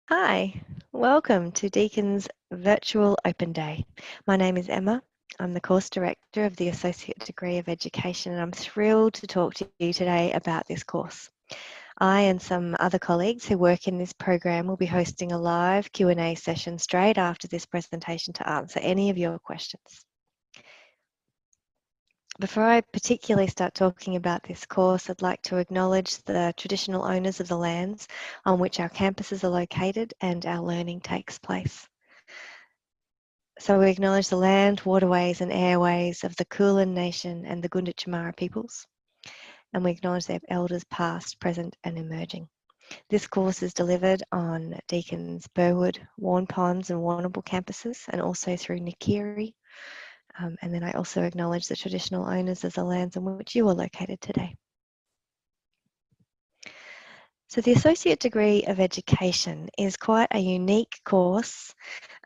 Hi, welcome to Deakin's Virtual Open Day. My name is Emma. I'm the course director of the Associate Degree of Education, and I'm thrilled to talk to you today about this course. I and some other colleagues who work in this program will be hosting a live Q&A session straight after this presentation to answer any of your questions. Before I particularly start talking about this course, I'd like to acknowledge the traditional owners of the lands on which our campuses are located and our learning takes place. So we acknowledge the land, waterways and airways of the Kulin Nation and the Gunditjmara peoples, and we acknowledge their elders past, present and emerging. This course is delivered on Deakin's Burwood, Warn Ponds and Warrnambool campuses, and also through Nikiri. And then I also acknowledge the traditional owners of the lands on which you are located today. So the Associate Degree of Education is quite a unique course,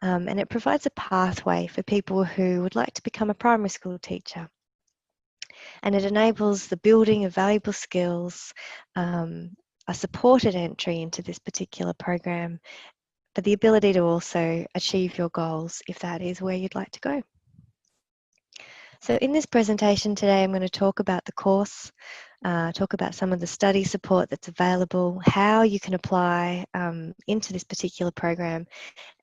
and it provides a pathway for people who would like to become a primary school teacher. And it enables the building of valuable skills, a supported entry into this particular program, but the ability to also achieve your goals if that is where you'd like to go. So in this presentation today, I'm going to talk about the course, talk about some of the study support that's available, how you can apply into this particular program,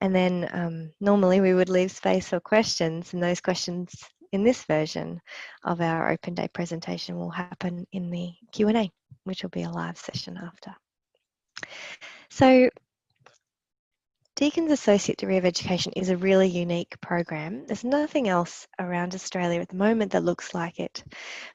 and then normally we would leave space for questions, and those questions in this version of our Open Day presentation will happen in the Q&A, which will be a live session after. So Deakin's Associate Degree of Education is a really unique program. There's nothing else around Australia at the moment that looks like it,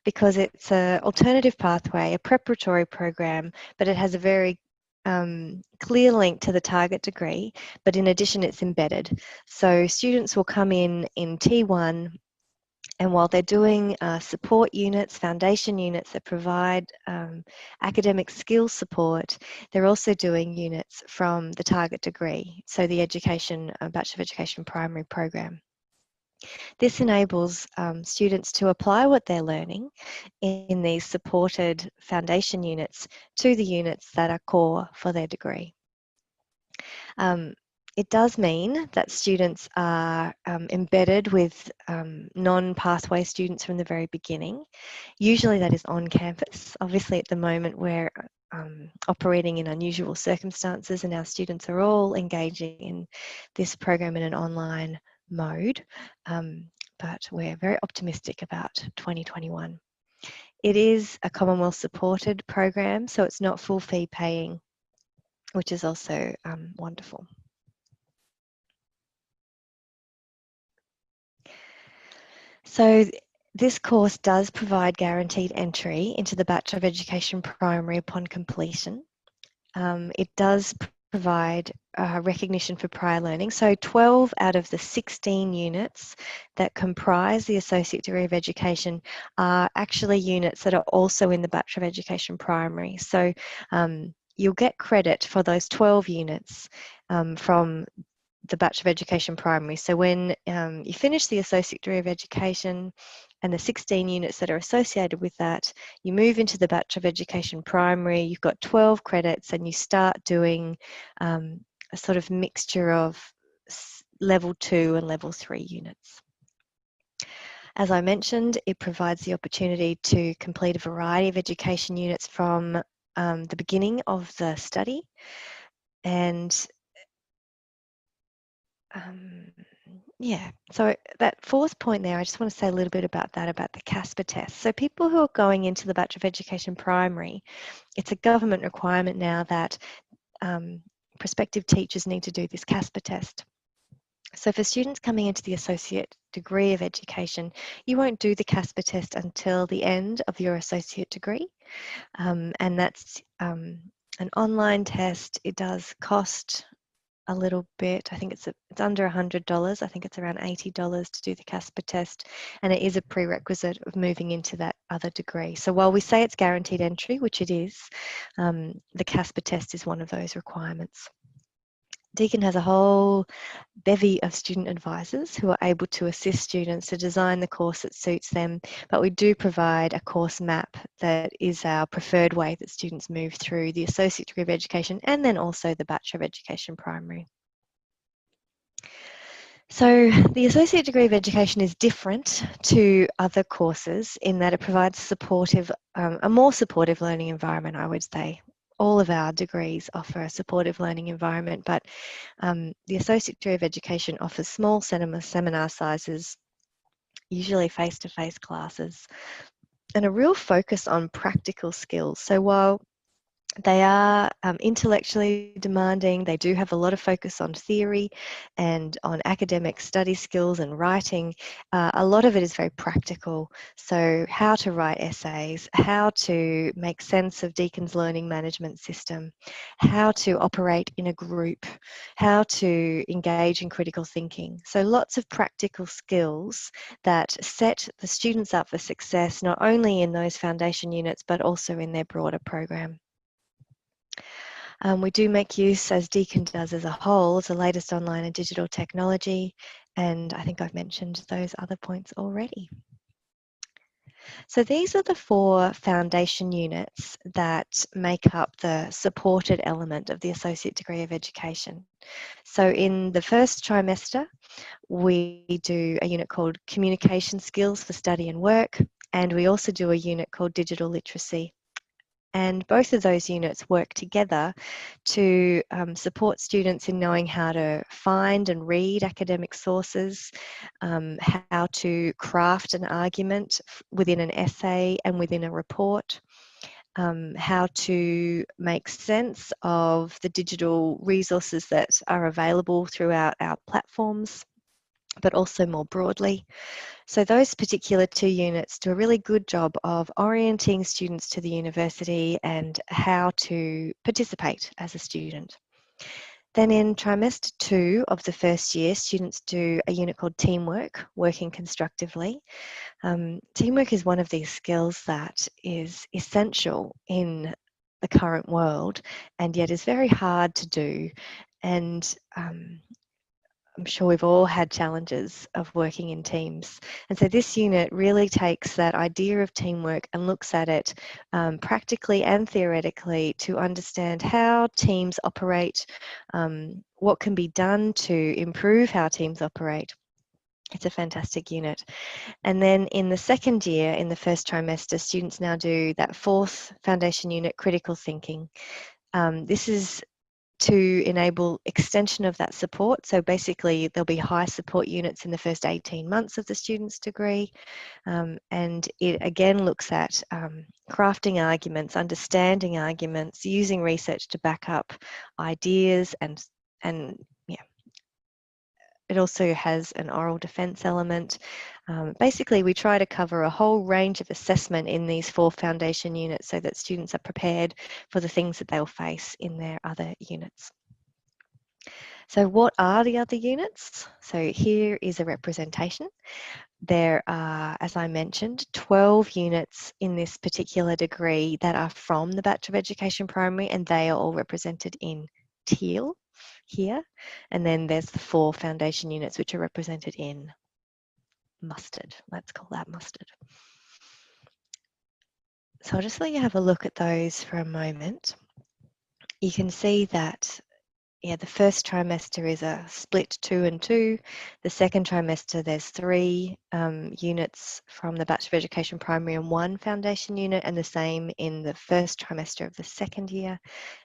because it's an alternative pathway, a preparatory program, but it has a very clear link to the target degree, but in addition it's embedded. So students will come in T1, and while they're doing support units, foundation units that provide academic skills support, they're also doing units from the target degree, so the Bachelor of Education primary program. This enables students to apply what they're learning in these supported foundation units to the units that are core for their degree. It does mean that students are embedded with non-pathway students from the very beginning. Usually that is on campus. Obviously at the moment we're operating in unusual circumstances, and our students are all engaging in this program in an online mode, but we're very optimistic about 2021. It is a Commonwealth supported program, so it's not full fee paying, which is also wonderful. So this course does provide guaranteed entry into the Bachelor of Education primary upon completion. It does provide recognition for prior learning. So 12 out of the 16 units that comprise the Associate Degree of Education are actually units that are also in the Bachelor of Education primary. So you'll get credit for those 12 units from the Bachelor of Education primary. So when you finish the Associate Degree of Education and the 16 units that are associated with that, you move into the Bachelor of Education primary, you've got 12 credits, and you start doing a sort of mixture of level 2 and level 3 units. As I mentioned, it provides the opportunity to complete a variety of education units from the beginning of the study, and yeah, so that fourth point there, I just want to say a little bit about that, about the CASPER test. So people who are going into the Bachelor of Education primary, it's a government requirement now that prospective teachers need to do this CASPER test. So for students coming into the Associate Degree of Education, you won't do the CASPER test until the end of your Associate Degree, and that's an online test. It does cost a little bit. I think it's under $100. I think it's around $80 to do the CASPER test, and it is a prerequisite of moving into that other degree. So while we say it's guaranteed entry, which it is, the CASPER test is one of those requirements. Deakin has a whole bevy of student advisors who are able to assist students to design the course that suits them, but we do provide a course map that is our preferred way that students move through the Associate Degree of Education and then also the Bachelor of Education Primary. So the Associate Degree of Education is different to other courses in that it provides a more supportive learning environment, I would say. All of our degrees offer a supportive learning environment, but the Associate Degree of Education offers small seminar sizes, usually face-to-face classes, and a real focus on practical skills. So while they are intellectually demanding, they do have a lot of focus on theory and on academic study skills and writing. A lot of it is very practical. So how to write essays, how to make sense of Deakin's learning management system, how to operate in a group, how to engage in critical thinking. So lots of practical skills that set the students up for success, not only in those foundation units, but also in their broader program. We do make use, as Deakin does as a whole, of the latest online and digital technology, and I think I've mentioned those other points already. So these are the 4 foundation units that make up the supported element of the Associate Degree of Education. So in the first trimester, we do a unit called Communication Skills for Study and Work, and we also do a unit called Digital Literacy. And both of those units work together to support students in knowing how to find and read academic sources, how to craft an argument within an essay and within a report, how to make sense of the digital resources that are available throughout our platforms, but also more broadly. So those particular 2 units do a really good job of orienting students to the university and how to participate as a student. Then in trimester 2 of the first year, students do a unit called Teamwork, Working Constructively. Teamwork is one of these skills that is essential in the current world and yet is very hard to do. And I'm sure we've all had challenges of working in teams. And so this unit really takes that idea of teamwork and looks at it practically and theoretically to understand how teams operate, what can be done to improve how teams operate. It's a fantastic unit. And then in the second year, in the first trimester, students now do that 4th foundation unit, Critical Thinking. This is to enable extension of that support. So basically there'll be high support units in the first 18 months of the student's degree. And it again looks at crafting arguments, understanding arguments, using research to back up ideas and yeah. It also has an oral defence element. Basically, we try to cover a whole range of assessment in these 4 foundation units so that students are prepared for the things that they'll face in their other units. So what are the other units? So here is a representation. There are, as I mentioned, 12 units in this particular degree that are from the Bachelor of Education Primary, and they are all represented in teal here. And then there's the 4 foundation units which are represented in mustard. Let's call that mustard. So I'll just let you have a look at those for a moment. You can see that the first trimester is a split 2 and 2. The second trimester, there's 3 units from the Bachelor of Education Primary and 1 foundation unit, and the same in the first trimester of the second year.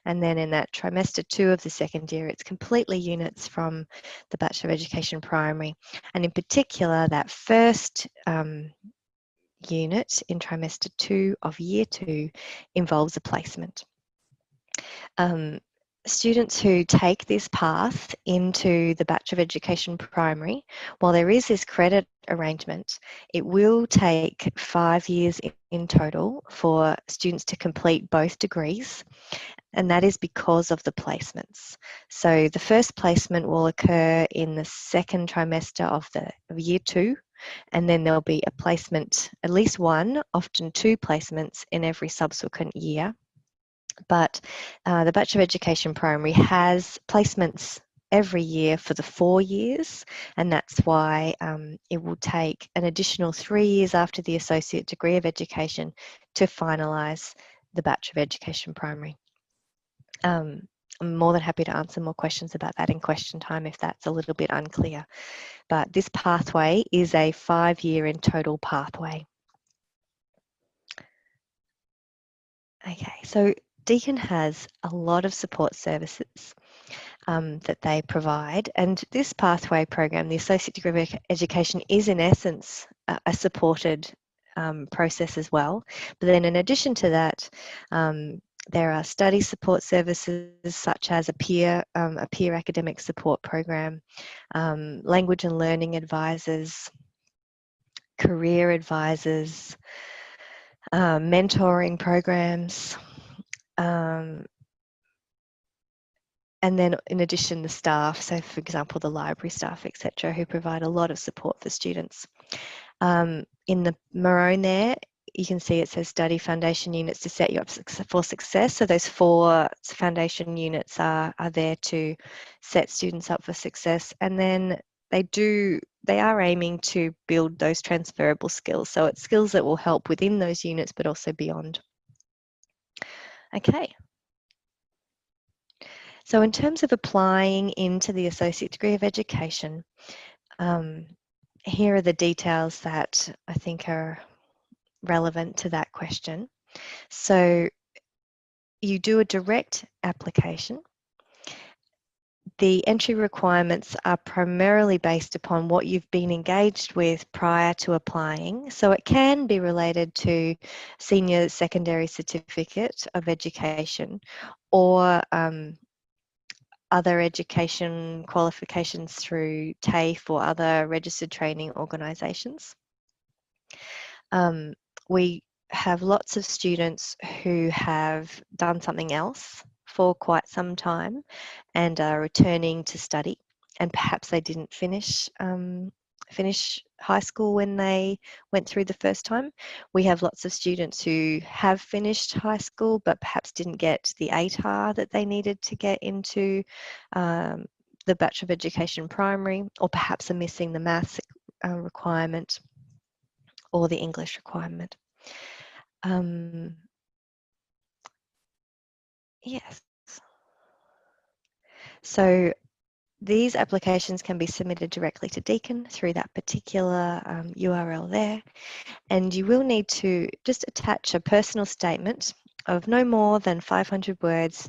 And then in that trimester 2 of the second year, it's completely units from the Bachelor of Education Primary. And in particular, that first unit in trimester 2 of year 2 involves a placement. Students who take this path into the Bachelor of Education Primary, while there is this credit arrangement, it will take 5 years in total for students to complete both degrees, and that is because of the placements. So the first placement will occur in the second trimester of year 2, and then there'll be a placement, at least 1, often 2 placements in every subsequent year. But the Bachelor of Education Primary has placements every year for the 4 years, and that's why it will take an additional 3 years after the Associate Degree of Education to finalise the Bachelor of Education Primary. I'm more than happy to answer more questions about that in question time if that's a little bit unclear. But this pathway is a 5-year in total pathway. Okay, so Deakin has a lot of support services that they provide, and this pathway program, the Associate Degree of Education, is in essence a supported process as well. But then in addition to that, there are study support services such as a peer academic support program, language and learning advisors, career advisors, mentoring programs, and then in addition the staff, so for example the library staff, etc., who provide a lot of support for students. In the maroon there, you can see it says study foundation units to set you up for success. So those 4 foundation units are there to set students up for success. And then they are aiming to build those transferable skills. So it's skills that will help within those units, but also beyond. Okay. So in terms of applying into the Associate Degree of Education, here are the details that I think are relevant to that question. So you do a direct application. The entry requirements are primarily based upon what you've been engaged with prior to applying. So it can be related to Senior Secondary Certificate of Education or other education qualifications through TAFE or other registered training organisations. We have lots of students who have done something else for quite some time and are returning to study, and perhaps they didn't finish high school when they went through the first time. We have lots of students who have finished high school but perhaps didn't get the ATAR that they needed to get into the Bachelor of Education Primary, or perhaps are missing the maths requirement or the English requirement. Yes. So these applications can be submitted directly to Deakin through that particular URL there, and you will need to just attach a personal statement of no more than 500 words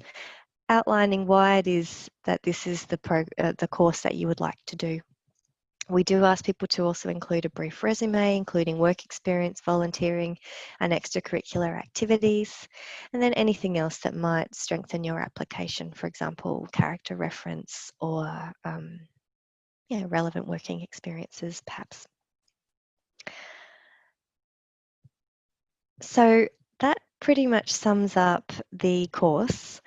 outlining why it is that this is the course that you would like to do. We do ask people to also include a brief resume, including work experience, volunteering, and extracurricular activities, and then anything else that might strengthen your application, for example, character reference or relevant working experiences, perhaps. So that pretty much sums up the course.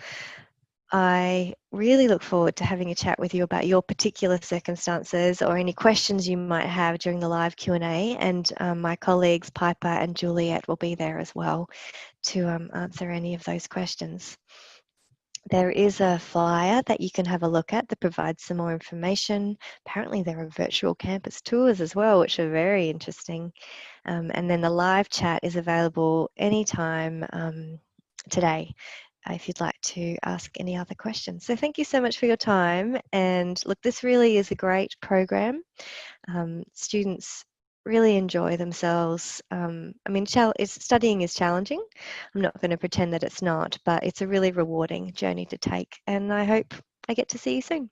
I really look forward to having a chat with you about your particular circumstances or any questions you might have during the live Q&A, and my colleagues Piper and Juliet will be there as well to answer any of those questions. There is a flyer that you can have a look at that provides some more information. Apparently there are virtual campus tours as well, which are very interesting. And then the live chat is available anytime today if you'd like to ask any other questions. So thank you so much for your time. And look, this really is a great program. Students really enjoy themselves. I mean, studying is challenging. I'm not going to pretend that it's not, but it's a really rewarding journey to take. And I hope I get to see you soon.